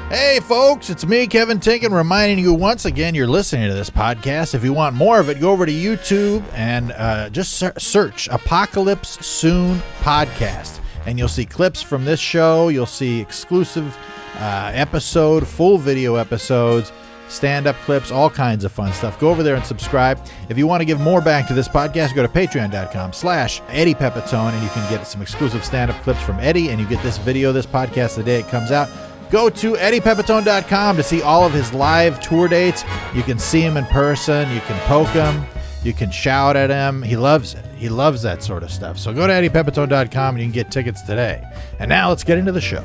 Hey folks, it's me, Kevin Tinkin, reminding you once again you're listening to this podcast. If you want more of it, go over to YouTube and just search Apocalypse Soon Podcast. And you'll see clips from this show. You'll see exclusive episode, full video episodes, stand-up clips, all kinds of fun stuff. Go over there and subscribe. If you want to give more back to this podcast, go to patreon.com/Eddie Pepitone, and you can get some exclusive stand-up clips from Eddie, and you get this video, this podcast, the day it comes out. Go to eddiepepitone.com to see all of his live tour dates. You can see him in person. You can poke him. You can shout at him. He loves it. He loves that sort of stuff. So go to eddiepepitone.com and you can get tickets today. And now let's get into the show.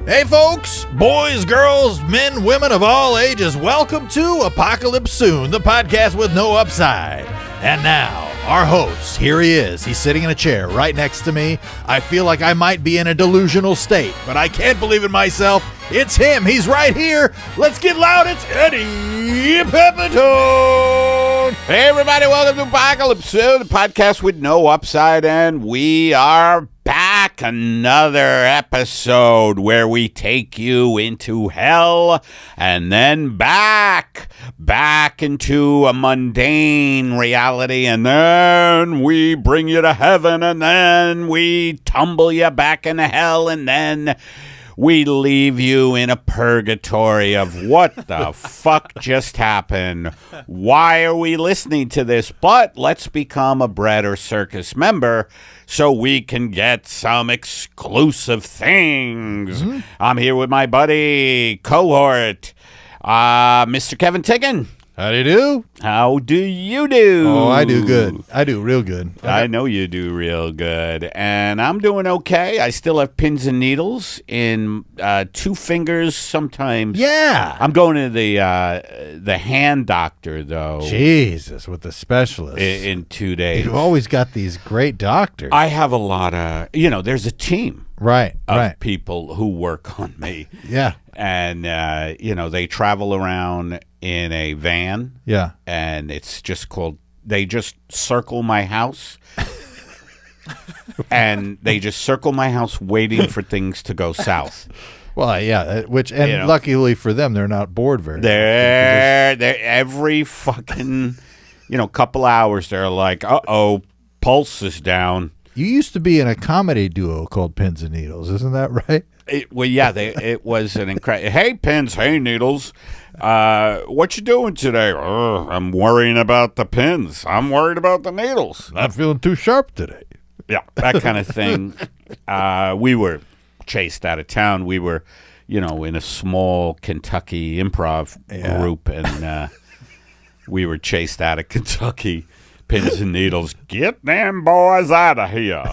Hey folks, boys, girls, men, women of all ages, welcome to Apocalypse Soon, the podcast with no upside. And now, our host, here he is. He's sitting in a chair right next to me. I feel like I might be in a delusional state, but I can't believe it myself. It's him. He's right here. Let's get loud. It's Eddie Pepitone. Hey, everybody. Welcome to Apocalypse Soon, the podcast with no upside, and we are back. Another episode where we take you into hell and then back into a mundane reality, and then we bring you to heaven, and then we tumble you back into hell, and then we leave you in a purgatory of what the fuck just happened. Why are we listening to this? But let's become a Bread or Circus member so we can get some exclusive things. Mm-hmm. I'm here with my buddy, cohort, Mr. Kevin Tinkin. How do you do? How do you do? Oh, I do good. I do real good. Okay. I know you do real good. And I'm doing okay. I still have pins and needles in 2 fingers sometimes. Yeah. I'm going to the hand doctor, though. Jesus, with the specialist. In 2 days. You've always got these great doctors. I have a lot of, there's a team. Right. People who work on me. Yeah. And, they travel around in a van. Yeah. And it's just called, they just circle my house. And they just circle my house waiting for things to go south. Well, yeah, luckily for them, they're not bored very much. They're every fucking, couple hours, they're like, uh-oh, pulse is down. You used to be in a comedy duo called Pins and Needles, isn't that right? It was an incredible. Hey, Pins, hey, Needles. What you doing today? I'm worrying about the pins. I'm worried about the needles. Not feeling too sharp today. Yeah, that kind of thing. We were chased out of town. We were, in a small Kentucky improv group, and we were chased out of Kentucky. Pins and Needles, get them boys out of here.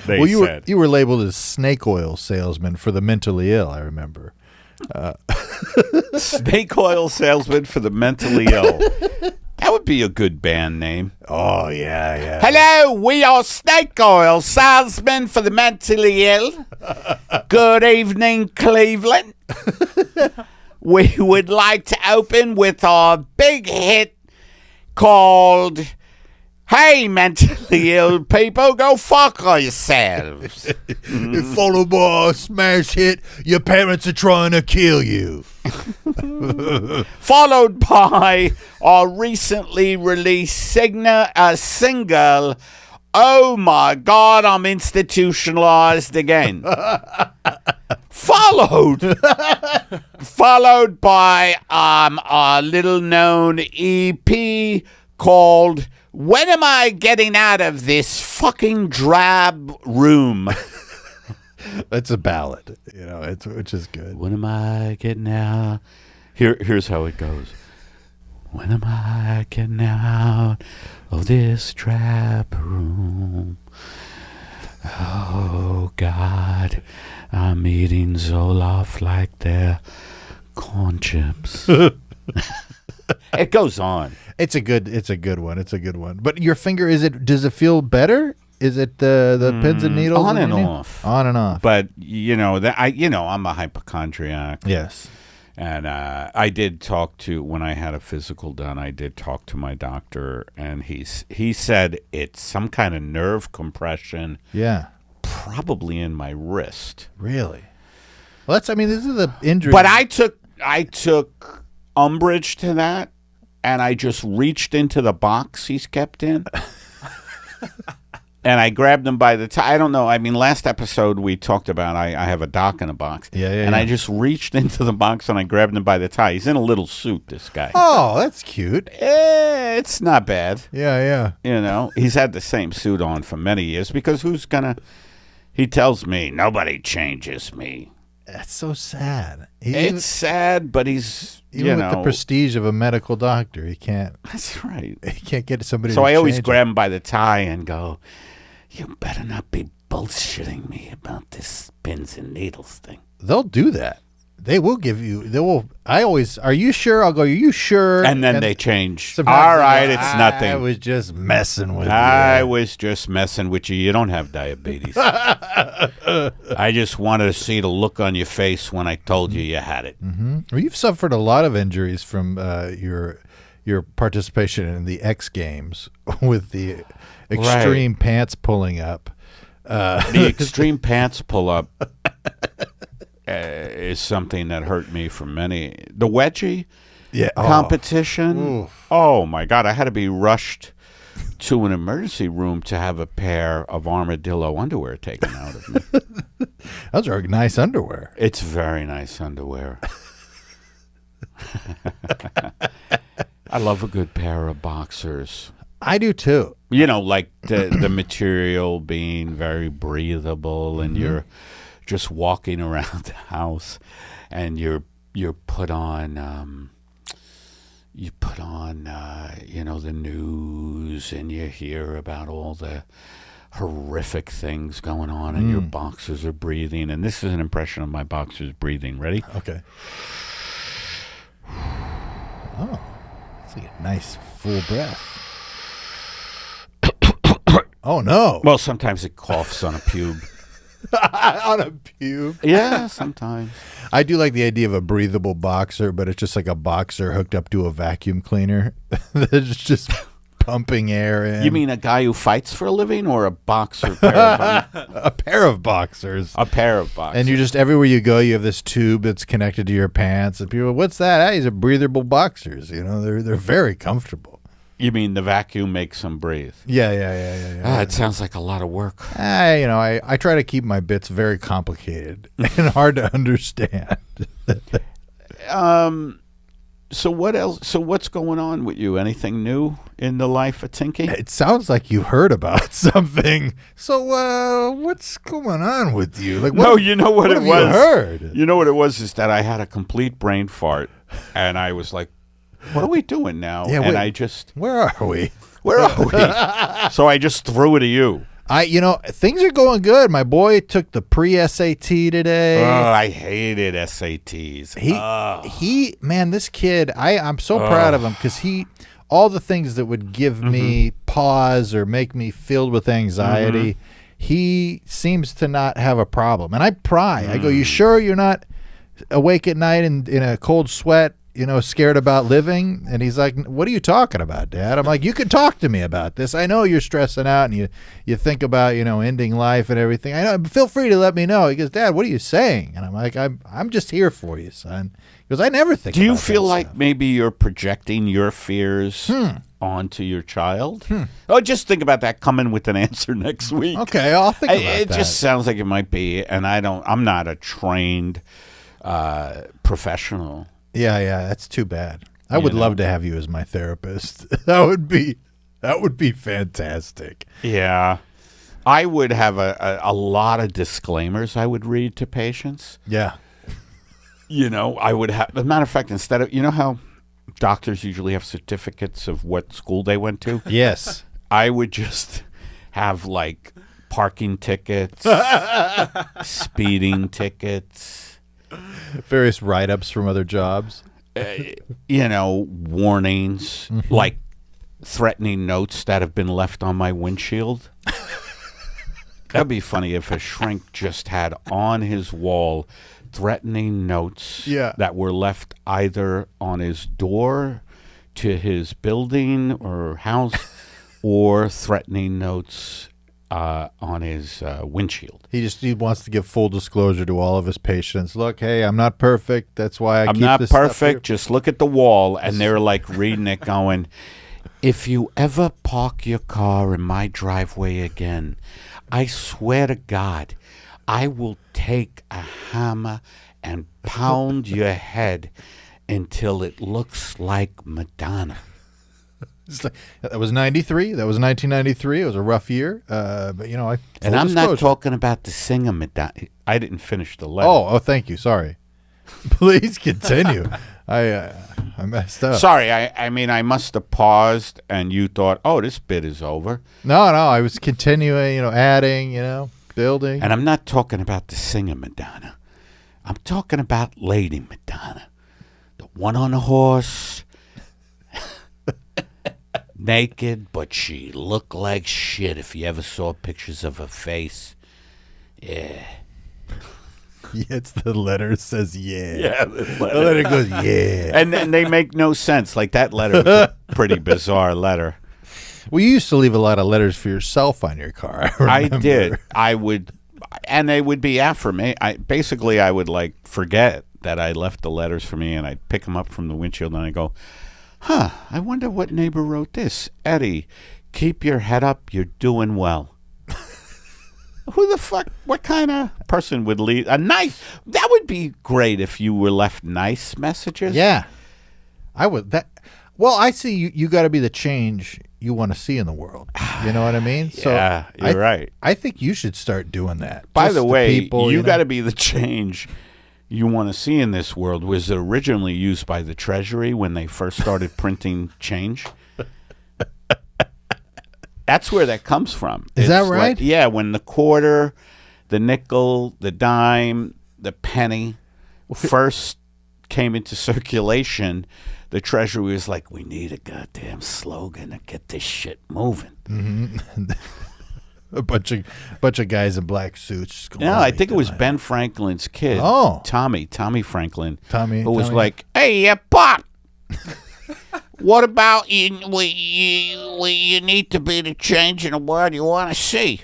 You were labeled as snake oil salesman for the mentally ill, I remember. Snake oil salesman for the mentally ill. That would be a good band name. Oh, yeah. Hello, we are snake oil salesmen for the mentally ill. Good evening, Cleveland. We would like to open with our big hit called Hey, mentally ill people, go fuck yourselves. Followed by a smash hit, your parents are trying to kill you. Followed by our recently released single, Oh My God, I'm Institutionalized Again. Followed by a little known EP called When Am I Getting Out of This Fucking Drab Room? That's a ballad, which is good. When am I getting out? Here's how it goes. When am I getting out of this drab room? Oh, God, I'm eating Zoloft like they're corn chips. It goes on. It's a good one. But your finger, does it feel better? Is it the pins and needles? On and off. On and off. But I'm a hypochondriac. Yes. And I did talk to, when I had a physical done, I did talk to my doctor, and he said it's some kind of nerve compression. Yeah. Probably in my wrist. Really? Well, this is the injury. But I took umbrage to that, and I just reached into the box he's kept in. And I grabbed him by the tie. I don't know. Last episode we talked about I have a doc in a box. And I just reached into the box and I grabbed him by the tie. He's in a little suit, this guy. Oh, that's cute. It's not bad. Yeah. He's had the same suit on for many years because he tells me, nobody changes me. That's so sad. It's sad, but he's, even with the prestige of a medical doctor, he can't. That's right. He can't get somebody So to I always change grab him by the tie and go, you better not be bullshitting me about this pins and needles thing. They'll do that. They will give you. They will. Are you sure? I'll go, are you sure? And then they change. All right, it's nothing. I was just messing with you. I was just messing with you. You don't have diabetes. I just wanted to see the look on your face when I told you had it. Mm-hmm. Well, you've suffered a lot of injuries from your participation in the X Games with the extreme pants pulling up. The extreme pants pull up is something that hurt me for many. The wedgie competition. Oh my God! I had to be rushed to an emergency room to have a pair of armadillo underwear taken out of me. Those are nice underwear. It's very nice underwear. I love a good pair of boxers. I do too. Like the material being very breathable, and you're just walking around the house, and you're put on the news, and you hear about all the horrific things going on, and your boxers are breathing. And this is an impression of my boxers breathing. Ready? Okay. Oh, it's like a nice full breath. Oh no! Well, sometimes it coughs on a pube. On a pube? Yeah, sometimes. I do like the idea of a breathable boxer, but it's just like a boxer hooked up to a vacuum cleaner that's just pumping air in. You mean a guy who fights for a living, or a boxer pair of a pair of boxers? A pair of boxers. And you just, everywhere you go, you have this tube that's connected to your pants, and people, what's that? These are breathable boxers. They're very comfortable. You mean the vacuum makes them breathe? Yeah. It sounds like a lot of work. I try to keep my bits very complicated and hard to understand. So what else? So what's going on with you? Anything new in the life of Tinky? It sounds like you heard about something. So what's going on with you? Like, you know what it was? You heard? You know what it was is that I had a complete brain fart, and I was like, what are we doing now? Yeah, and where are we? So I just threw it to you. Things are going good. My boy took the pre-SAT today. Oh, I hated SATs. This kid, I'm so proud of him, because all the things that would give me pause or make me filled with anxiety, he seems to not have a problem. And I pry. I go, you sure you're not awake at night in a cold sweat, scared about living? And he's like, what are you talking about, Dad? I'm like, you can talk to me about this. I know you're stressing out, and you think about, ending life and everything. I know. Feel free to let me know. He goes, Dad, what are you saying? And I'm like, I'm just here for you, son. He goes, I never think Do you about feel that like stuff. maybe you're projecting your fears onto your child? Oh, just think about that coming with an answer next week. Okay, I'll think about that. It just sounds like it might be, and I'm not a trained professional. Yeah, that's too bad. I would love to have you as my therapist. That would be fantastic. Yeah. I would have a lot of disclaimers I would read to patients. Yeah. I would have, as a matter of fact, instead of, how doctors usually have certificates of what school they went to? Yes. I would just have like parking tickets, speeding tickets. Various write-ups from other jobs. Warnings, like threatening notes that have been left on my windshield. That'd be funny if a shrink just had on his wall threatening notes that were left either on his door to his building or house, or threatening notes on his windshield. He wants to give full disclosure to all of his patients. Look, hey, I'm not perfect. That's why I'm keep not this stuff perfect. here. Just look at the wall. And they're like reading it going, if you ever park your car in my driveway again, I swear to God, I will take a hammer and pound your head until it looks like Madonna. That was 93. That was 1993. It was a rough year. But, you know, And I'm not talking about the singer Madonna. I didn't finish the letter. Oh, thank you. Sorry. Please continue. I messed up. Sorry, I mean, I must have paused and you thought, oh, this bit is over. No, I was continuing, adding, building. And I'm not talking about the singer Madonna. I'm talking about Lady Madonna. The one on the horse. Naked, but she looked like shit if you ever saw pictures of her face. Yeah. It's the letter says yeah. Yeah, the letter goes yeah. And then they make no sense. Like that letter was a pretty bizarre letter. Well, you used to leave a lot of letters for yourself on your car. I did. I would, and they would be after me. I would like forget that I left the letters for me, and I'd pick them up from the windshield, and I go, I wonder what neighbor wrote this. Eddie, keep your head up. You're doing well. Who the fuck? What kind of person would leave a nice? That would be great if you were left nice messages. Yeah, I would. Well, I see you got to be the change you want to see in the world. You know what I mean? Yeah, so you're right. I think you should start doing that. By Just the way, people, you got to be the change you want to see in this world. Was originally used by the Treasury when they first started printing change. That's where that comes from. Is that right? Yeah, when the quarter, the nickel, the dime, the penny first came into circulation, the Treasury was like, we need a goddamn slogan to get this shit moving. Mm-hmm. A bunch of guys in black suits. Just going, No, I think it was Ben Franklin's kid. Oh. Tommy Franklin. Tommy. Who was like, hey, Pop, what about you need to be the change in the world you want to see?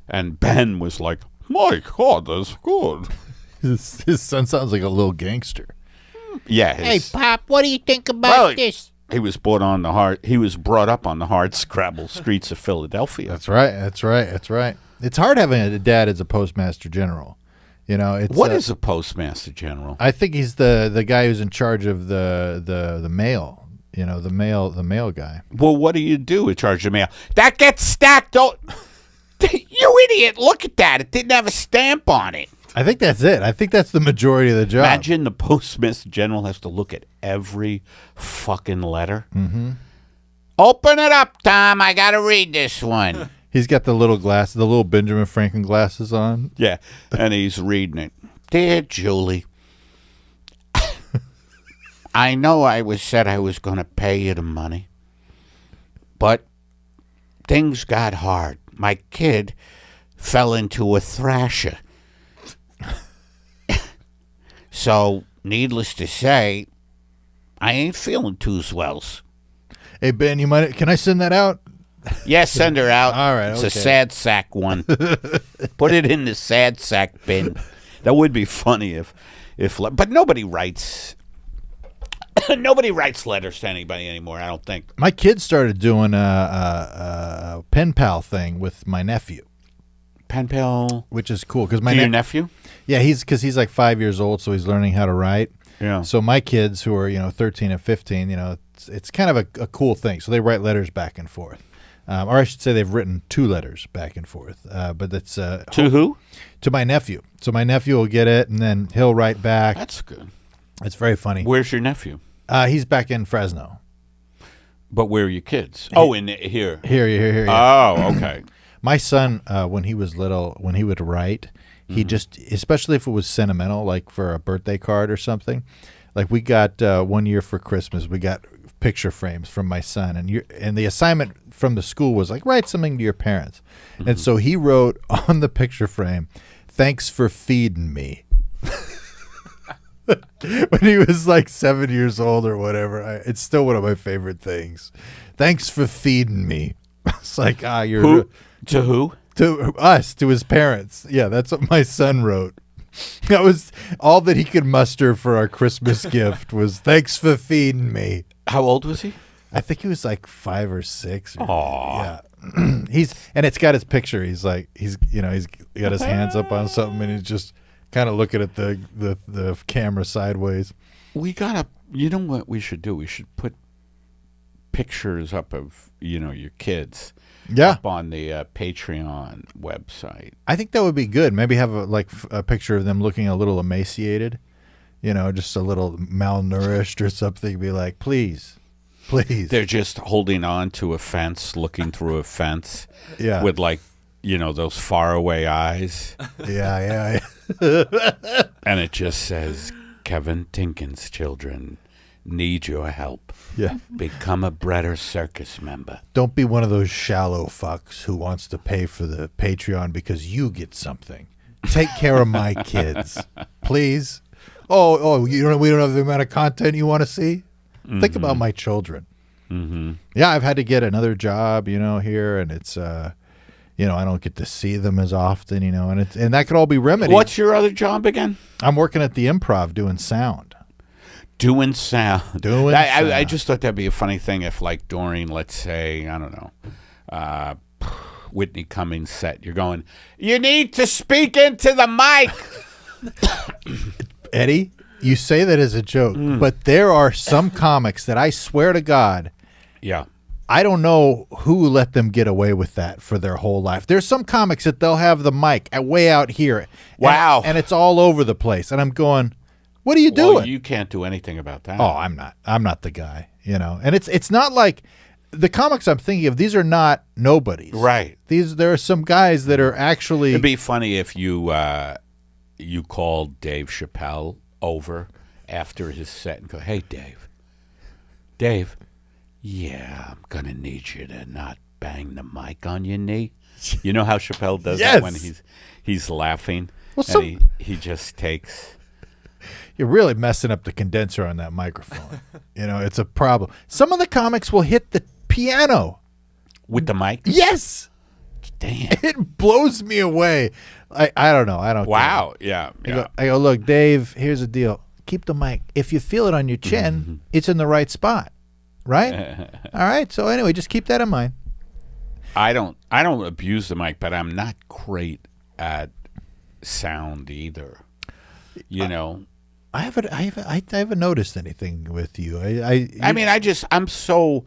And Ben was like, my God, that's good. His son sounds like a little gangster. Yeah. Hey, Pop, what do you think about this? He was brought up on the hard scrabble streets of Philadelphia. That's right. It's hard having a dad as a postmaster general. It's what is a postmaster general? I think he's the guy who's in charge of the mail. The mail guy. Well, what do you do in charge of mail? That gets stacked. You idiot! Look at that. It didn't have a stamp on it. I think that's it. I think that's the majority of the job. Imagine the postmaster general has to look at every fucking letter. Mm-hmm. Open it up, Tom. I got to read this one. He's got the little glasses, the little Benjamin Franklin glasses on. Yeah, and he's reading it. Dear Julie, I know said I was going to pay you the money, but things got hard. My kid fell into a thrasher. So, needless to say, I ain't feeling too swells. Hey, Ben, can I send that out? Yeah, send her out. All right, it's okay. a sad sack one. Put it in the sad sack bin. That would be funny but nobody writes. Nobody writes letters to anybody anymore, I don't think. My kid started doing a pen pal thing with my nephew. Pen pal, which is cool because your nephew. Yeah, he's like 5 years old, so he's learning how to write. Yeah. So my kids who are 13 and 15, it's kind of a cool thing. So they write letters back and forth, or I should say they've written 2 letters back and forth. But that's to who? To my nephew. So my nephew will get it, and then he'll write back. That's good. It's very funny. Where's your nephew? He's back in Fresno. But where are your kids? Oh, in here. Here. Yeah. Oh, okay. My son, when he was little, when he would write, he just, especially if it was sentimental, like for a birthday card or something, like we got 1 year for Christmas, we got picture frames from my son, and the assignment from the school was like, write something to your parents. And so he wrote on the picture frame, "Thanks for feeding me." When he was like 7 years old or whatever. It's still one of my favorite things. Thanks for feeding me. It's like, To who? To us, to his parents. Yeah, that's what my son wrote. That was all that he could muster for our Christmas gift was thanks for feeding me. How old was he? I think he was like 5 or 6. Aw. Yeah. And it's got his picture. He's got his hands up on something and he's just kind of looking at the camera sideways. You know what we should do? We should put pictures up of, your kids. Yeah. Up on the Patreon website. I think that would be good. Maybe have a picture of them looking a little emaciated, just a little malnourished or something. Be like, please. They're just holding on to a fence, looking through a fence. Yeah. With those faraway eyes. Yeah. And it just says, Kevin Tinkin's children need your help. Yeah. Become a Bretter Circus member. Don't be one of those shallow fucks who wants to pay for the Patreon because you get something. Take care of my kids, please. Oh, we don't have the amount of content you want to see? Mm-hmm. Think about my children. Mm-hmm. Yeah, I've had to get another job, here, and it's, I don't get to see them as often, and that could all be remedied. What's your other job again? I'm working at the Improv doing sound. Doing sound. Sound. I just thought that'd be a funny thing if, during, let's say, I don't know, Whitney Cummings set, you're going, you need to speak into the mic. Eddie, you say that as a joke, but there are some comics that I swear to God, yeah, I don't know who let them get away with that for their whole life. There's some comics that they'll have the mic way out here. Wow. And it's all over the place. And I'm going, what are you doing? Well, you can't do anything about that. Oh, I'm not the guy, And it's not like the comics I'm thinking of, these are not nobodies. Right. There are some guys that are actually. It'd be funny if you called Dave Chappelle over after his set and go, hey, Dave, yeah, I'm going to need you to not bang the mic on your knee. You know how Chappelle does Yes. that when he's laughing? Well, and he just takes... You're really messing up the condenser on that microphone. It's a problem. Some of the comics will hit the piano. With the mic? Yes. Damn. It blows me away. I don't know. I don't Wow. care. Yeah. I go, look, Dave, here's the deal. Keep the mic. If you feel it on your chin, it's in the right spot. Right? All right. So anyway, just keep that in mind. I don't abuse the mic, but I'm not great at sound either. I haven't noticed anything with you. I'm so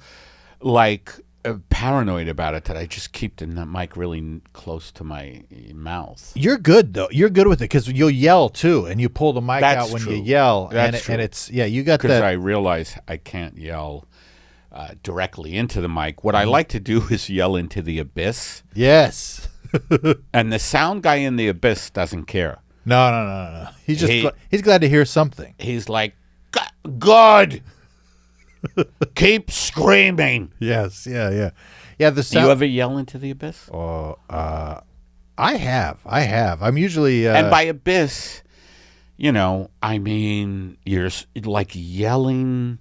paranoid about it that I just keep the mic really close to my mouth. You're good though. You're good with it because you'll yell too, and you pull the mic out when you yell. That's true. And it's you got that. Because I realize I can't yell directly into the mic. What I like to do is yell into the abyss. Yes. And the sound guy in the abyss doesn't care. No. He's glad to hear something. He's like, good. Keep screaming. Yes, yeah. The sound. You ever yell into the abyss? Oh, I have. I'm usually. And by abyss, you're like yelling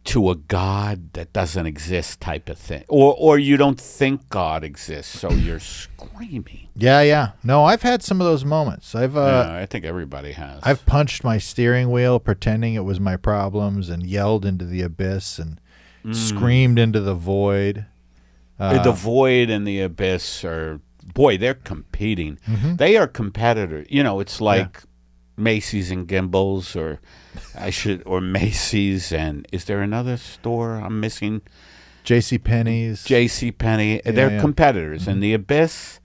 to a god that doesn't exist type of thing. Or you don't think God exists, so you're screaming. Yeah. No, I've had some of those moments. I think everybody has. I've punched my steering wheel pretending it was my problems and yelled into the abyss and screamed into the void. The void and the abyss they're competing. Mm-hmm. They are competitors. It's like Macy's and Gimbals or Macy's and is there another store I'm missing? JCPenney's. JCPenney. They're competitors. Mm-hmm. And the abyss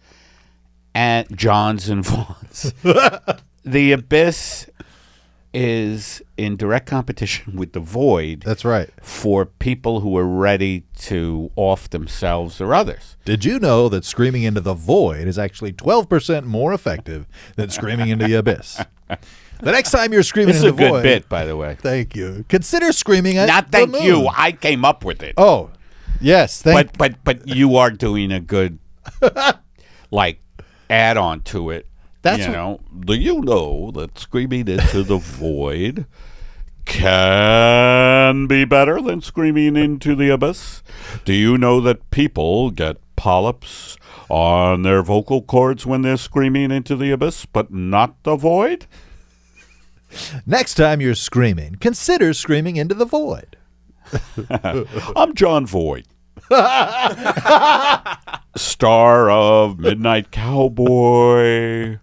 and John's and Vaughn's. The abyss is in direct competition with the void. That's right. For people who are ready to off themselves or others. Did you know that screaming into the void is actually 12% more effective than screaming into the abyss? The next time you're screaming into the void. This is a good bit, by the way. Thank you. Consider screaming at Not the thank moon. you. I came up with it. Oh, yes. But you are doing a good add on to it. That's do you know that screaming into the void can be better than screaming into the abyss? Do you know that people get polyps on their vocal cords when they're screaming into the abyss, but not the void? Next time you're screaming, consider screaming into the void. I'm John Voight, star of Midnight Cowboy.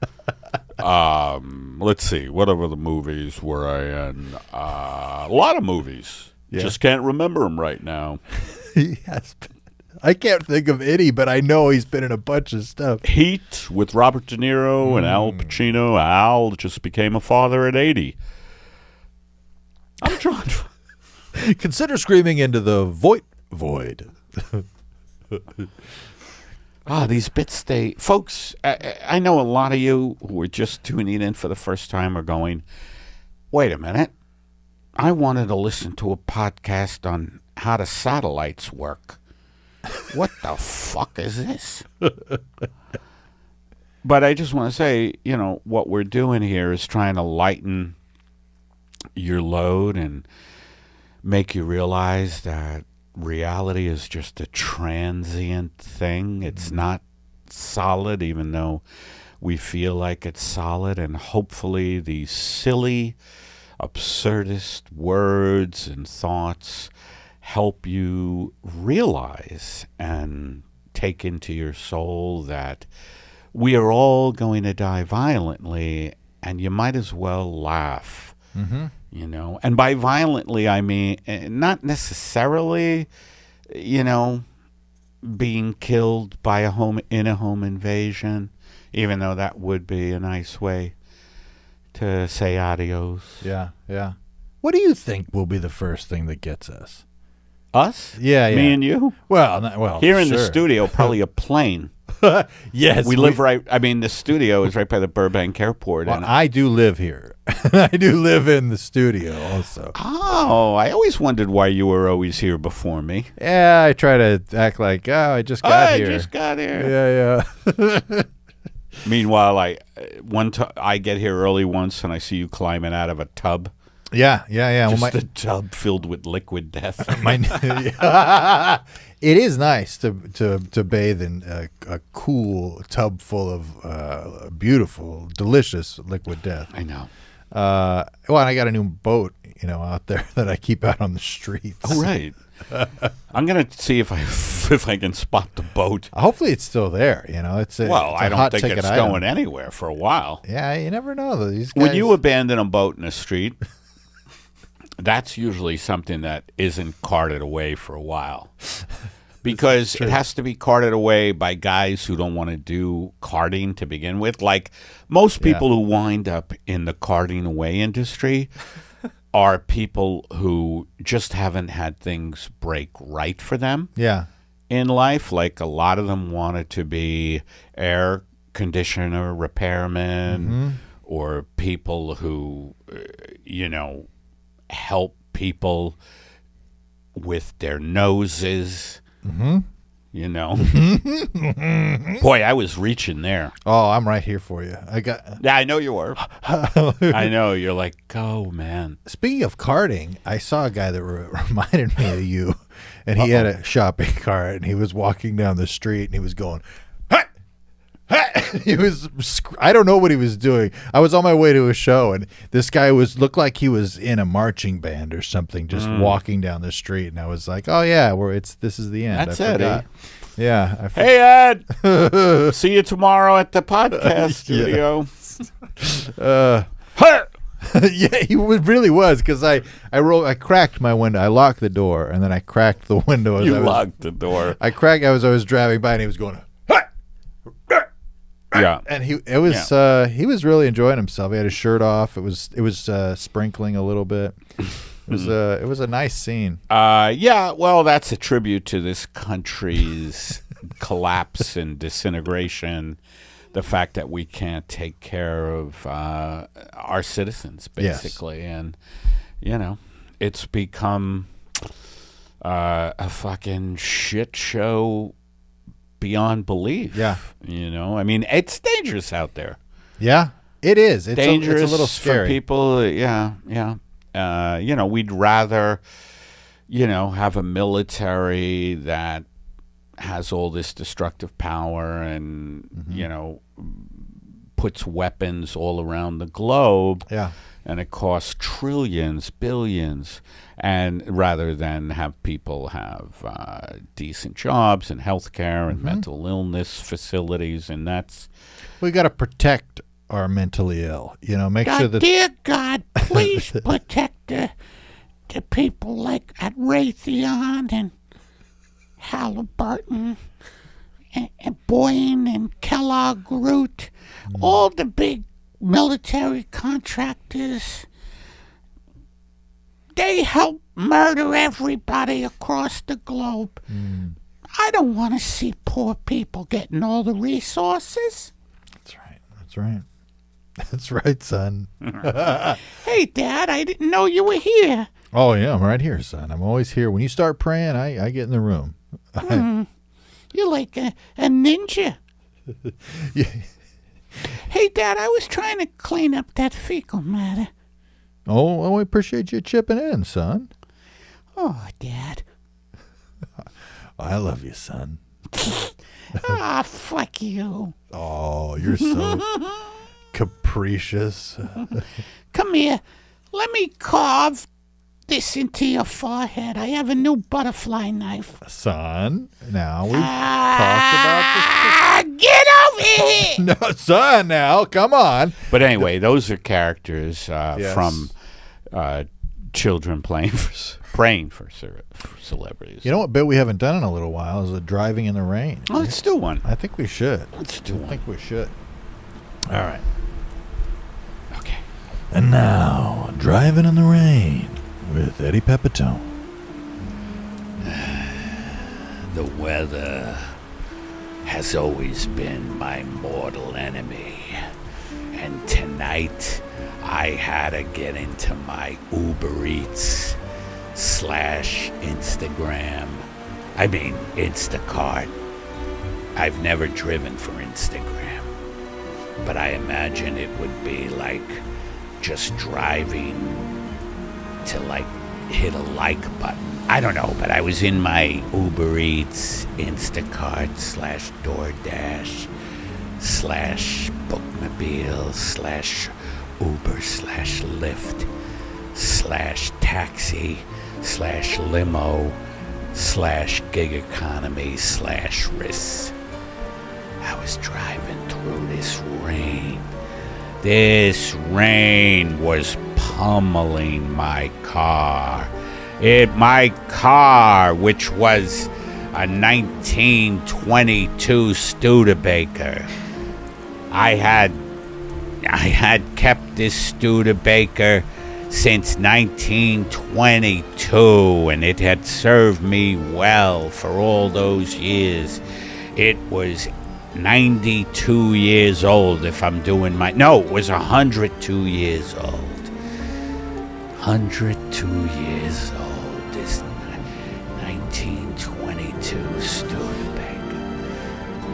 Let's see, what other movies were I in? A lot of movies. Yeah. Just can't remember them right now. He has been. I can't think of any, but I know he's been in a bunch of stuff. Heat with Robert De Niro and Al Pacino. Al just became a father at 80. I'm trying to... Consider screaming into the void. These bits, folks, I know a lot of you who are just tuning in for the first time are going, wait a minute. I wanted to listen to a podcast on how the satellites work. What the fuck is this? But I just want to say, what we're doing here is trying to lighten your load and make you realize that reality is just a transient thing. It's not solid, even though we feel like it's solid. And hopefully these silly, absurdist words and thoughts help you realize and take into your soul that we are all going to die violently, and you might as well laugh. Mm-hmm. And by violently I mean not necessarily being killed by a home invasion, even though that would be a nice way to say adios. Yeah. What do you think will be the first thing that gets us? Us? Yeah. Me and you? Well, here in sure. the studio, probably a plane. Yes. We live right, the studio is right by the Burbank Airport. Well, and I do live here. I do live in the studio also. Oh, I always wondered why you were always here before me. Yeah, I try to act like, I just got here. I just got here. Yeah. Meanwhile, I get here early once and I see you climbing out of a tub. Yeah. Just a tub filled with liquid death. It is nice to bathe in a cool tub full of beautiful, delicious liquid death. I know. And I got a new boat, out there that I keep out on the streets. Oh, right. I'm gonna see if I can spot the boat. Hopefully, it's still there. It's a I don't hot think ticket it's item. going anywhere for a while. Yeah, you never know. Though. These guys... When you abandon a boat in the street, that's usually something that isn't carted away for a while. Because it has to be carted away by guys who don't want to do carting to begin with. Like most people who wind up in the carting away industry are people who just haven't had things break right for them in life. Like a lot of them wanted to be air conditioner repairmen or people who, help people with their noses. Boy, I was reaching there. Oh, I'm right here for you. Yeah, I know you were. I know. You're like, oh, man. Speaking of karting, I saw a guy that reminded me of you, and he had a shopping cart, and he was walking down the street, and he was going, he was, I don't know what he was doing. I was on my way to a show, and this guy looked like he was in a marching band or something, just walking down the street. And I was like, "Oh yeah, this is the end." That's Eddie. Yeah. Hey Ed, see you tomorrow at the podcast studio. Yeah, he really was, because I cracked my window. I locked the door, and then I cracked the window. You locked the door. I was driving by, and he was going. Yeah, and he was really enjoying himself. He had his shirt off. It was sprinkling a little bit. It was a nice scene. Well, that's a tribute to this country's collapse and disintegration. The fact that we can't take care of our citizens, basically, and it's become a fucking shit show beyond belief. Yeah. It's dangerous out there. Yeah, it is. It's dangerous. It's a little scary for people. Yeah. We'd rather, have a military that has all this destructive power and, puts weapons all around the globe. Yeah. And it costs trillions, billions, and rather than have people have decent jobs and health care and mental illness facilities, and that's... We got to protect our mentally ill, make sure that... Dear God, please protect the people like at Raytheon and Halliburton and Boeing and Kellogg Root, all the big military contractors. They help murder everybody across the globe. I don't want to see poor people getting all the resources. That's right. That's right, son. Hey, Dad, I didn't know you were here. Oh, yeah, I'm right here, son. I'm always here. When you start praying, I get in the room. You're like a ninja. Yeah. Hey, Dad, I was trying to clean up that fecal matter. Oh, I appreciate you chipping in, son. Oh, Dad. I love you, son. Ah, fuck you. Oh, you're so capricious. Come here. Let me carve this into your forehead. I have a new butterfly knife. Son, now we've talked about this. Get over here! No, son, now, come on. But anyway, those are characters Yes. from children praying for celebrities. You know what bit we haven't done in a little while is the driving in the rain. Well, let's do one. I think we should. Let's do I one. think we should. All right. Okay. And now, driving in the rain with Eddie Pepitone. The weather has always been my mortal enemy. And tonight, I had to get into my Uber Eats / Instagram. I mean, Instacart. I've never driven for Instagram, but I imagine it would be like just driving to like hit a like button. I don't know, but I was in my Uber Eats, Instacart / DoorDash / Bookmobile / Uber / Lyft / taxi / limo / gig economy / RIS. I was driving through this rain. This rain was pummeling my car. My car, which was a 1922 Studebaker. I had kept this Studebaker since 1922, and it had served me well for all those years. It was 92 years old if I'm doing my... No, it was 102 years old. 102 years old, this 1922 Studebaker.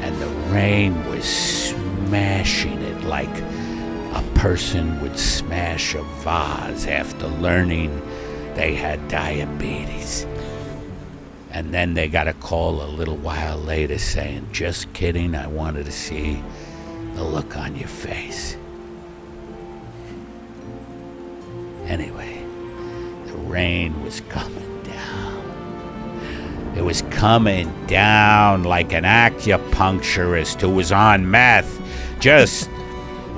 And the rain was smashing it like a person would smash a vase after learning they had diabetes. And then they got a call a little while later saying, "Just kidding, I wanted to see the look on your face." Anyway, the rain was coming down. It was coming down like an acupuncturist who was on meth, just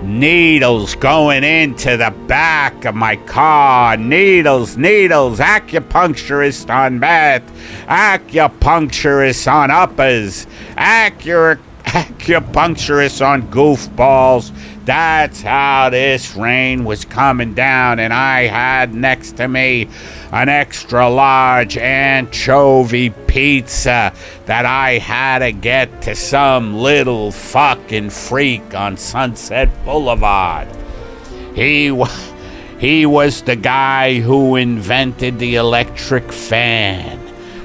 needles going into the back of my car. Needles, acupuncturist on meth, acupuncturist on uppers, acupuncturist on goofballs. That's how this rain was coming down, and I had next to me an extra large anchovy pizza that I had to get to some little fucking freak on Sunset Boulevard. He was the guy who invented the electric fan,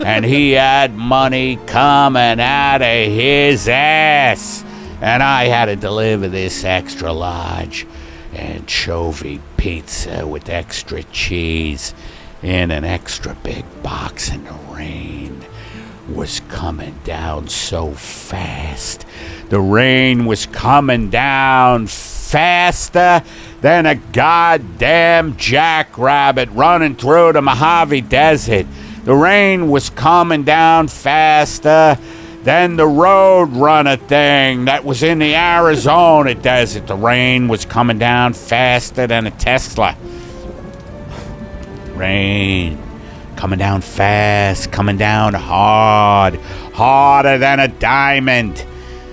and he had money coming out of his ass. And I had to deliver this extra large anchovy pizza with extra cheese in an extra big box in the rain was coming down so fast. The rain was coming down faster than a goddamn jackrabbit running through the Mojave Desert. The rain was coming down faster than the road runner thing that was in the Arizona desert. The rain was coming down faster than a Tesla. Rain coming down fast, coming down hard, harder than a diamond.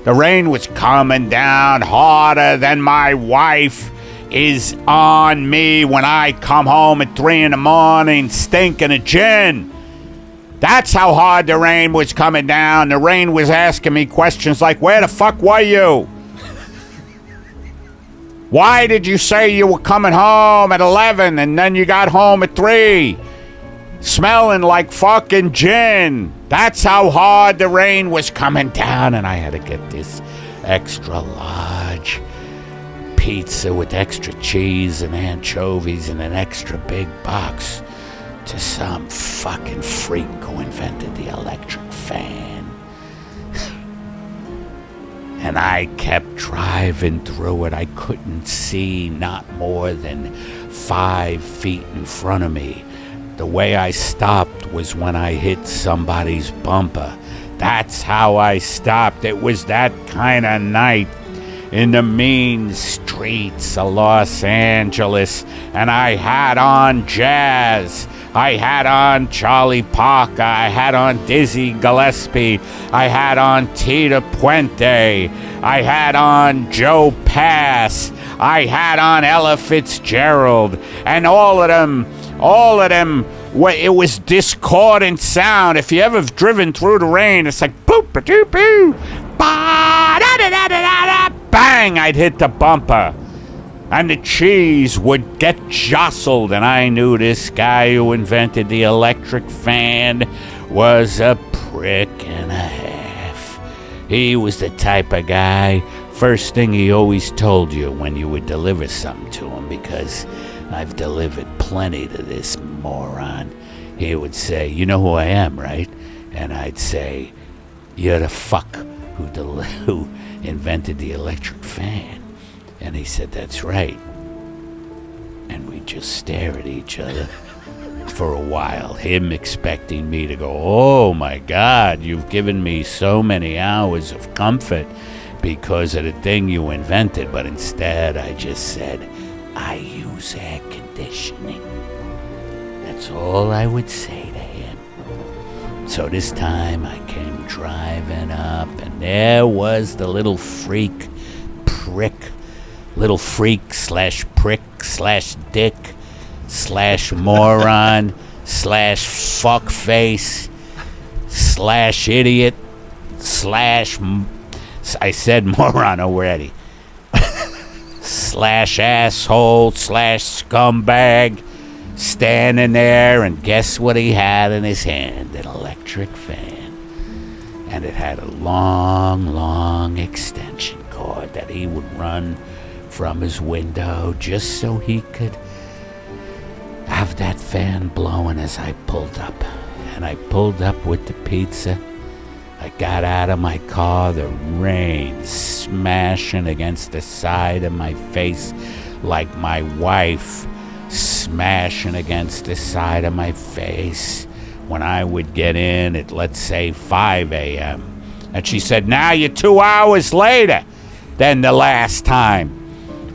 The rain was coming down harder than my wife is on me when I come home at 3 a.m. stinking of gin. That's how hard the rain was coming down. The rain was asking me questions like, where the fuck were you? Why did you say you were coming home at 11 and then you got home at 3? Smelling like fucking gin. That's how hard the rain was coming down. And I had to get this extra large pizza with extra cheese and anchovies in an extra big box to some fucking freak who invented the electric fan. And I kept driving through it. I couldn't see not more than 5 feet in front of me. The way I stopped was when I hit somebody's bumper. That's how I stopped. It was that kind of night in the mean streets of Los Angeles. And I had on jazz. I had on Charlie Parker. I had on Dizzy Gillespie. I had on Tita Puente. I had on Joe Pass. I had on Ella Fitzgerald. And all of them, it was discordant sound. If you ever driven through the rain, it's like boop, ba-doo, boo, ba-da-da-da-da-da-da, bang, I'd hit the bumper. And the cheese would get jostled, and I knew this guy who invented the electric fan was a prick and a half. He was the type of guy, first thing he always told you when you would deliver something to him, because I've delivered plenty to this moron. He would say, you know who I am, right? And I'd say, you're the fuck who invented the electric fan. And he said, that's right. And we'd just stare at each other for a while, him expecting me to go, oh my God, you've given me so many hours of comfort because of the thing you invented. But instead, I just said, I use air conditioning. That's all I would say to him. So this time I came driving up, and there was the little freak /prick / dick / moron / fuckface / idiot / I said moron already / asshole / scumbag standing there, and guess what he had in his hand? An electric fan. And it had a long extension cord that he would run from his window just so he could have that fan blowing as I pulled up. And I pulled up with the pizza. I got out of my car, the rain smashing against the side of my face like my wife smashing against the side of my face when I would get in at, let's say, 5 a.m. And she said, now you're 2 hours later than the last time.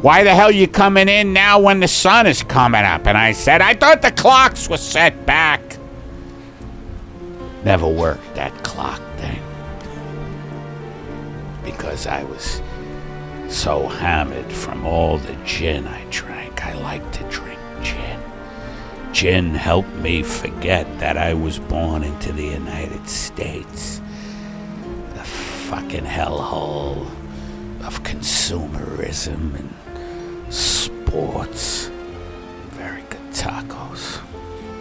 Why the hell you coming in now when the sun is coming up? And I said, I thought the clocks were set back. Never worked, that clock thing. Because I was so hammered from all the gin I drank. I like to drink gin. Gin helped me forget that I was born into the United States. The fucking hellhole of consumerism and sports. Very good tacos.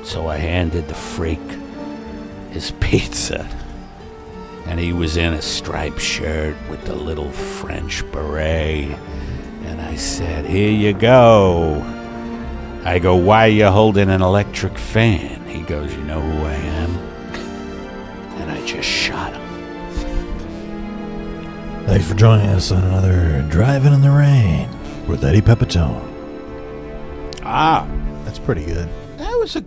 So I handed the freak his pizza, and he was in a striped shirt with the little French beret, and I said, here you go. I go, why are you holding an electric fan? He goes, you know who I am? and I just shot him. Thanks for joining us on another Driving in the Rain with Eddie Pepitone. Ah, That's pretty good. that was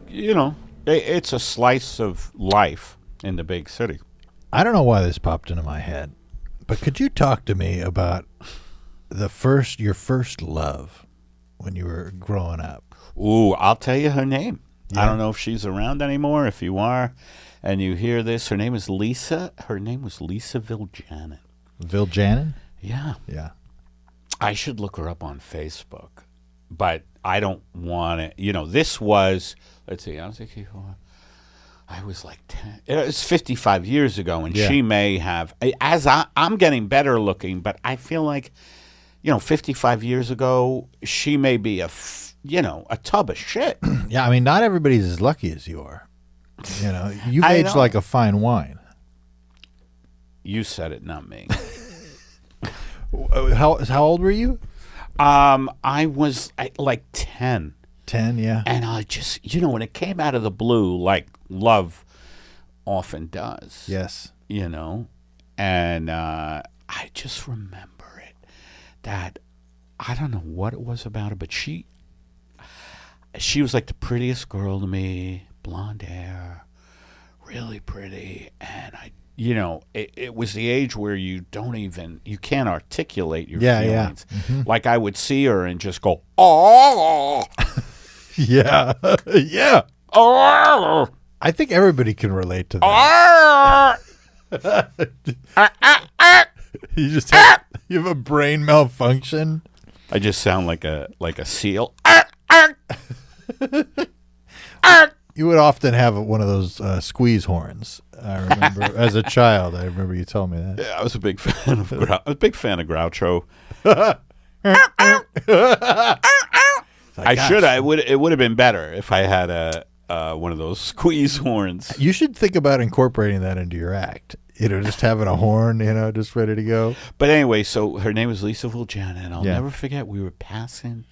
it's a slice of life in the big city. I don't know why this popped into my head, but could you talk to me about your first love when you were growing up? Ooh, I'll tell you her name. Yeah. I don't know if she's around anymore. If you are and you hear this, her name is Lisa. Her name was Lisa Viljanin. Viljanin? Yeah. Yeah. I should look her up on Facebook, but I don't want to. This was, let's see, I was like 10. It was 55 years ago, and Yeah. she may have, I'm getting better looking, but I feel like, 55 years ago, she may be a tub of shit. Yeah, I mean, not everybody's as lucky as you are. You've I aged know. like a fine wine. You said it, not me. How old were you? I was like 10. 10, yeah. And I just, when it came out of the blue, like love often does. Yes. And I just remember it, that I don't know what it was about her, but she was like the prettiest girl to me, blonde hair, really pretty. And it was the age where you can't articulate your feelings. Yeah. Mm-hmm. Like I would see her and just go, oh, Yeah. Yeah. oh, I think everybody can relate to that. You just you have a brain malfunction. I just sound like a seal. You would often have one of those squeeze horns. I remember as a child. I remember you told me that. Yeah, I was a big fan of Groucho. It would have been better if I had one of those squeeze horns. You should think about incorporating that into your act. Just having a horn, just ready to go. But anyway, so her name was Lisa Viljanin, and I'll Yeah. never forget. We were passing.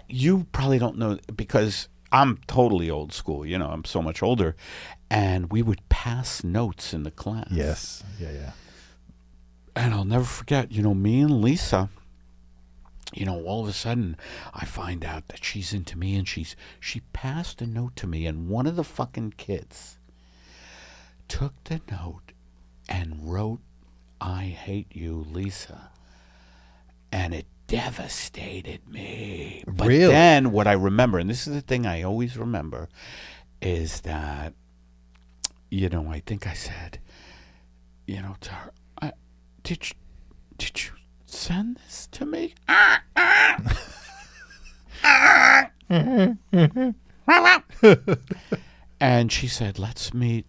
You probably don't know because I'm totally old school. I'm so much older, and we would pass notes in the class. Yes. Yeah. And I'll never forget. Me and Lisa. All of a sudden, I find out that she's into me, and she passed a note to me, and one of the fucking kids took the note and wrote, "I hate you, Lisa," and it devastated me. But Really? then what I remember, and this is the thing I always remember, is that, I think I said, to her, did you send this to me? And she said, let's meet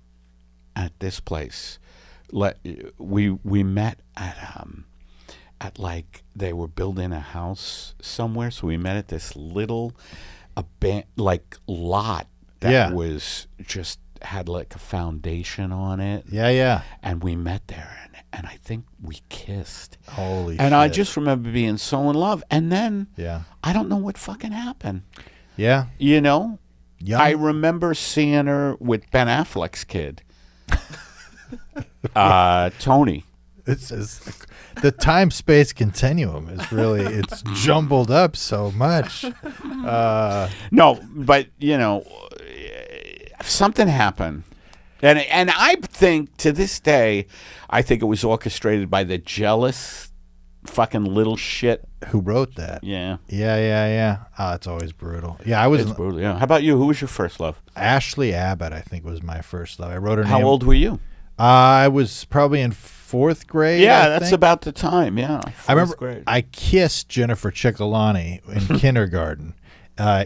at this place. We met at like they were building a house somewhere, so we met at this little lot that was just had like a foundation on it. Yeah. And we met there, and I think we kissed. Holy shit. And I just remember being so in love. And then I don't know what fucking happened. Yeah. Young. I Young. remember seeing her with Ben Affleck's kid, Tony. It's the time-space continuum is really it's jumbled up so much. No, but something happened, and I think to this day, I think it was orchestrated by the jealous fucking little shit. Who wrote that? Yeah. Oh, it's always brutal. Yeah, It's brutal. Yeah. How about you? Who was your first love? Ashley Abbott, I think, was my first love. I wrote her name. How old were you? I was probably in 4th grade. Yeah, I that's think. about the time. Yeah. I remember 4th grade. I kissed Jennifer Ciccolani in kindergarten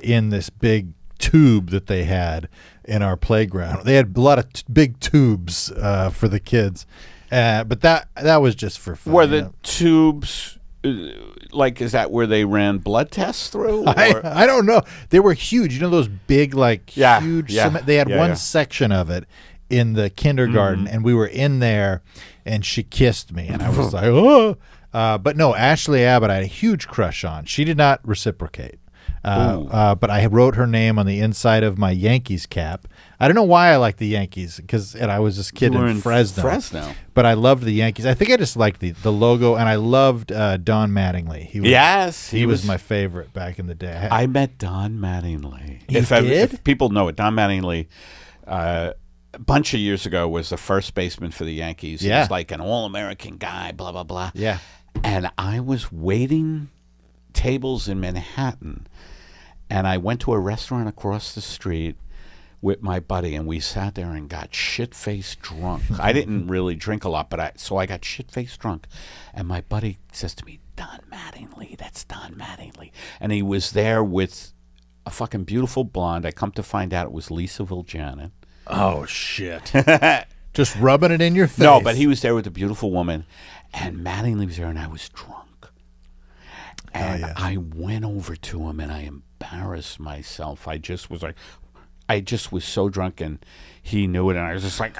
in this big tube that they had in our playground. They had a lot of big tubes for the kids, but that was just for fun. Were the tubes is that where they ran blood tests through? I don't know. They were huge. Those big huge. Yeah, They had one yeah. section of it in the kindergarten, and we were in there, and she kissed me, and I was like, oh. But no, Ashley Abbott, I had a huge crush on. She did not reciprocate. But I wrote her name on the inside of my Yankees cap. I don't know why I like the Yankees, and I was this kid in Fresno. But I loved the Yankees. I think I just liked the logo, and I loved Don Mattingly. He was my favorite back in the day. I met Don Mattingly. You did? If people know it, Don Mattingly, a bunch of years ago, was the first baseman for the Yankees. He was like an all-American guy, blah, blah, blah. Yeah. And I was waiting tables in Manhattan, and I went to a restaurant across the street with my buddy, and we sat there and got shit-faced drunk. I didn't really drink a lot, so I got shit-faced drunk. And my buddy says to me, Don Mattingly, that's Don Mattingly. And he was there with a fucking beautiful blonde. I come to find out it was Lisa Viljanin. Oh, shit. Just rubbing it in your face. No, but he was there with a beautiful woman, and Mattingly was there, and I was drunk. And I went over to him, and I embarrassed myself. I just was so drunk, and he knew it, and I was just like,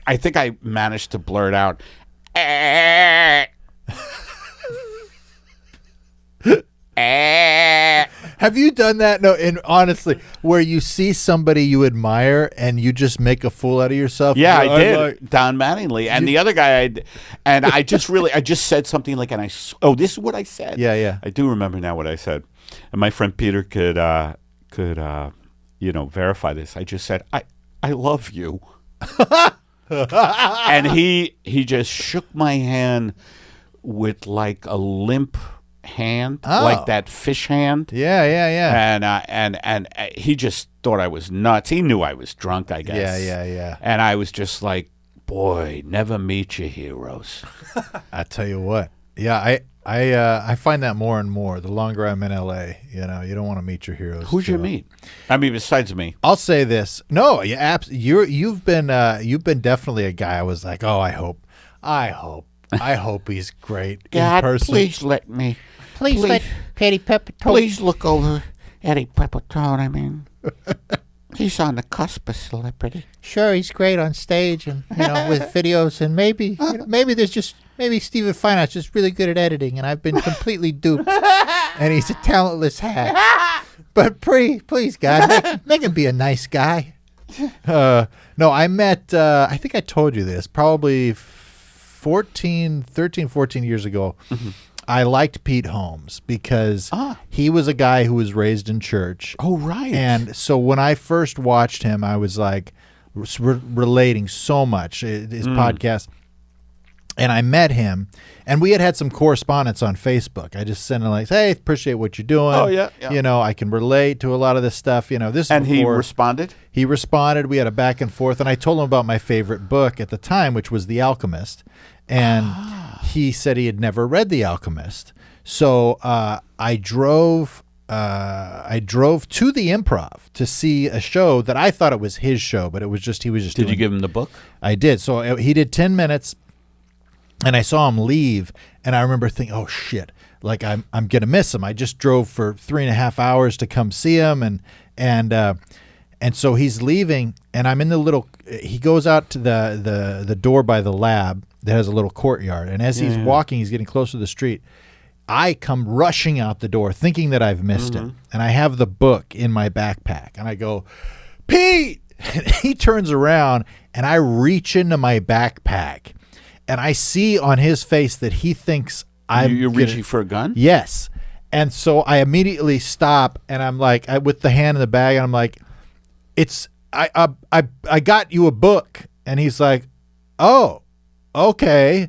I think I managed to blurt out, Have you done that? No, and honestly, where you see somebody you admire and you just make a fool out of yourself? Yeah, I did. Don Mattingly. And the other guy, I just said something like, this is what I said. Yeah. I do remember now what I said. And my friend Peter could verify this. I just said, I love you. And he just shook my hand with like a limp hand, like that fish hand. Yeah. And he just thought I was nuts. He knew I was drunk, I guess. Yeah. And I was just like, boy, never meet your heroes. I tell you what. Yeah, I find that more and more. The longer I'm in LA, you don't want to meet your heroes. Who'd you meet? I mean, besides me. I'll say this. No, you've been definitely a guy. I was like, I hope he's great God, in person. Please let Eddie Pepitone. Please look over Eddie Pepitone. I mean, he's on the cusp of celebrity. Sure, he's great on stage and with videos, and maybe Stephen Fienartz just really good at editing, and I've been completely duped, and he's a talentless hack. But please, God, make him be a nice guy. No, I met. I think I told you this probably 13, 14 years ago. Mm-hmm. I liked Pete Holmes because he was a guy who was raised in church. Oh, right. And so when I first watched him, I was like relating so much his podcast. And I met him, and we had some correspondence on Facebook. I just sent him like, "Hey, appreciate what you're doing. Oh, yeah. I can relate to a lot of this stuff. This." And he responded. He responded. We had a back and forth, and I told him about my favorite book at the time, which was The Alchemist, and he said he had never read The Alchemist. So I drove to the Improv to see a show that I thought it was his show, but he was just. Did you give him the book? I did. So he did 10 minutes. And I saw him leave, and I remember thinking, "Oh shit! Like I'm gonna miss him." I just drove for 3.5 hours to come see him, and so he's leaving, and I'm in the little. He goes out to the door by the lab that has a little courtyard, and as he's walking, he's getting closer to the street. I come rushing out the door, thinking that I've missed him, and I have the book in my backpack, and I go, "Pete!" And he turns around, and I reach into my backpack. And I see on his face that he thinks You're reaching for a gun? Yes. And so I immediately stop, and I'm like, with the hand in the bag, and I'm like, I got you a book. And he's like, "Oh, okay."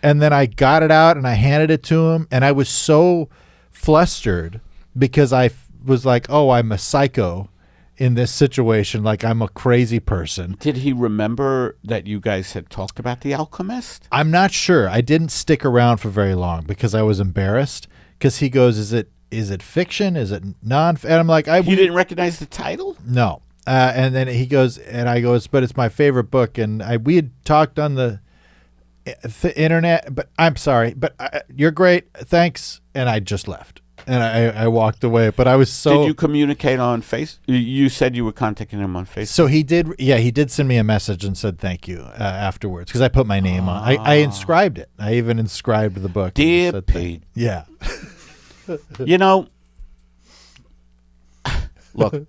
And then I got it out, and I handed it to him, and I was so flustered because I was like, "Oh, I'm a psycho in this situation, like I'm a crazy person." Did he remember that you guys had talked about The Alchemist? I'm not sure. I didn't stick around for very long because I was embarrassed. Because he goes, "Is it fiction? Is it non?" And I'm like, You didn't recognize the title? No. And then he goes, and I goes, "But it's my favorite book." And we had talked on the internet, but I'm sorry, but you're great, thanks. And I just left. And I walked away, but I was so... Did you communicate on Facebook? You said you were contacting him on Facebook. So he did send me a message and said thank you afterwards, because I put my name on. I inscribed it. I even inscribed the book. Dear Pete. Yeah. Look,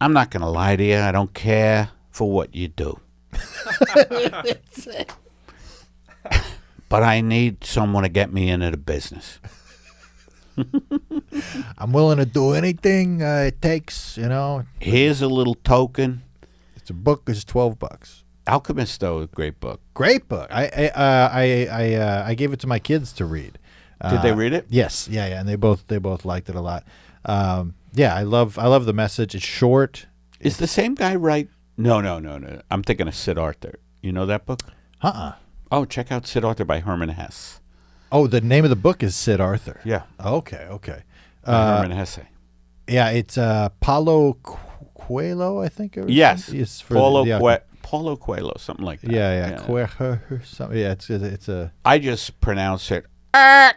I'm not going to lie to you. I don't care for what you do. But I need someone to get me into the business. I'm willing to do anything it takes, Here's a little token. It's a book. It's $12. Alchemist, though, a great book. Great book. I gave it to my kids to read. Did they read it? Yes. Yeah, and they both liked it a lot. I love the message. It's short. Is the same guy right? No. I'm thinking of Sid Arthur. You know that book? Oh, check out Sid Arthur by Herman Hesse. Oh, the name of the book is Sid Arthur. Yeah. Okay. Herman Hesse. Yeah, it's Paulo Coelho, I think. Yes. It's Paulo Coelho, something like that. Yeah. Coelho or something. Yeah, it's a. I just pronounce it. Well,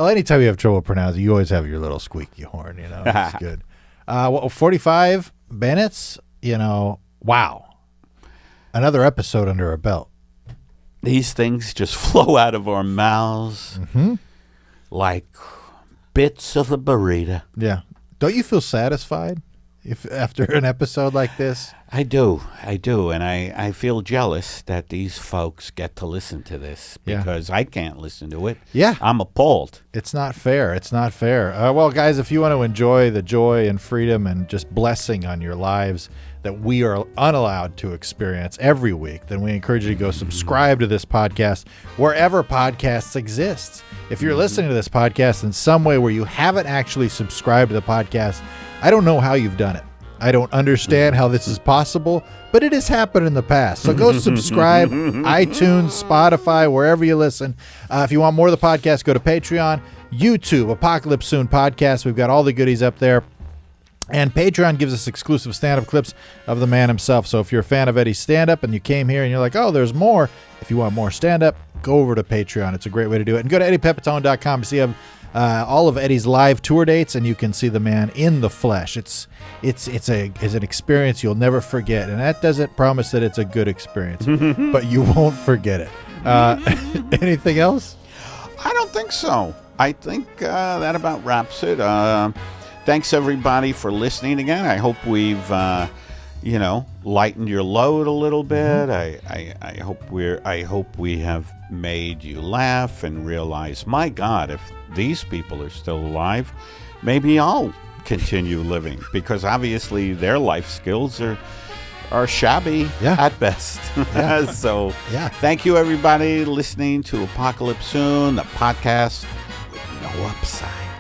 anytime you have trouble pronouncing, you always have your little squeaky horn. It's good. 45 minutes. Wow. Another episode under our belt. These things just flow out of our mouths like bits of a burrito. Yeah. Don't you feel satisfied if after an episode like this? I do. And I feel jealous that these folks get to listen to this because I can't listen to it. Yeah. I'm appalled. It's not fair. Well, guys, if you want to enjoy the joy and freedom and just blessing on your lives that we are unallowed to experience every week, then we encourage you to go subscribe to this podcast wherever podcasts exist. If you're listening to this podcast in some way where you haven't actually subscribed to the podcast, I don't know how you've done it. I don't understand how this is possible, but it has happened in the past. So go subscribe, iTunes, Spotify, wherever you listen. If you want more of the podcast, go to Patreon, YouTube, Apocalypse Soon Podcast. We've got all the goodies up there. And Patreon gives us exclusive stand-up clips of the man himself. So if you're a fan of Eddie's stand-up and you came here and you're like, oh, there's more. If you want more stand-up, go over to Patreon. It's a great way to do it. And go to eddiepepitone.com to see all of Eddie's live tour dates, and you can see the man in the flesh. It's an experience you'll never forget. And that doesn't promise that it's a good experience, but you won't forget it. Anything else? I don't think so. I think that about wraps it. Thanks everybody for listening again. I hope we've lightened your load a little bit. I hope we have made you laugh and realize, my God, if these people are still alive, maybe I'll continue living, because obviously their life skills are shabby at best. So thank you everybody listening to Apocalypse Soon, the podcast with no upside.